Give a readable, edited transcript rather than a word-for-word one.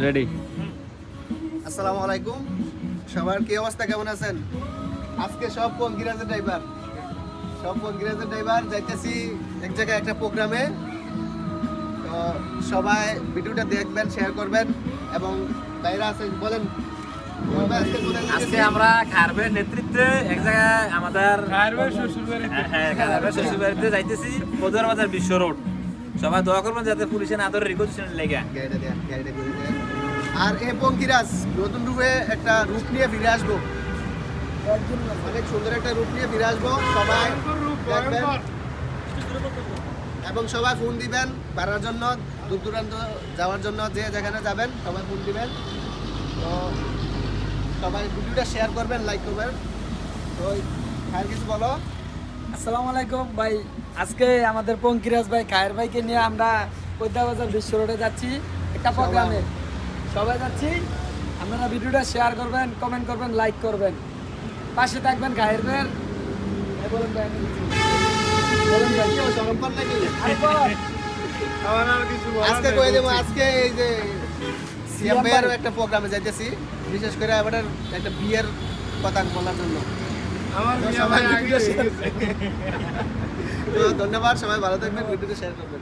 Ready. আসসালামু আলাইকুম, সবার কি অবস্থা, কেমন আছেন? আজকে সব পঙ্কিরাজের ড্রাইভার যাইতেছি এক জায়গায় একটা প্রোগ্রামে। তো সবাই ভিডিওটা দেখবেন, শেয়ার করবেন এবং বাইরে আছে বলেন আজকে আমরা খারবের নেতৃত্বে এক জায়গায় আমাদের শ্বশুর বাড়িতে যাইতেছি, পদুয়ার বাজার বিশ্ব রোড। সবাই দোয়া করবেন যাতে পুলিশের আদরের রিকোয়েশন লেগে। আর এই পঙ্কিরাজ নতুন রূপে একটা রূপ নিয়ে ফিরে আসবো, অনেক সুন্দর একটা রূপ নিয়ে ফিরে আসবো। সবাই দেখবেন এবং সবাই ফোন দিবেন বাড়ার জন্য, দূর দূরান্ত যাওয়ার জন্য, যে যেখানে যাবেন সবাই ফোন দিবেন। তো সবাই ভিডিওটা শেয়ার করবেন, লাইক করবেন। তো আর কিছু বলো। আসসালামু আলাইকুম ভাই, আজকে আমাদের পঙ্কিরাজ ভাই খায়ের ভাইকে নিয়ে আমরা পদ্মাবাজার বিশ্ব রোডে যাচ্ছি একটা প্রোগ্রামে। সবাই যাচ্ছি, আপনারা ভিডিওটা শেয়ার করবেন, কমেন্ট করবেন, লাইক করবেন, পাশে থাকবেন খায়ের ভাইয়ের। বলেন ভাই, বলেন ভাই। সরম্পন নাকি আরে বল। আজকে কয়ে দেবো, আজকে এই যে সিএম ভাইয়েরও একটা প্রোগ্রামে যাইতেছি, বিশেষ করে এবার একটা বিয়ের কথা বলার জন্য। তো সবাই ভিডিওটা শেয়ার করবেন। তো ধন্যবাদ, সবাই ভালো থাকবেন, ভিডিওটা শেয়ার করবেন।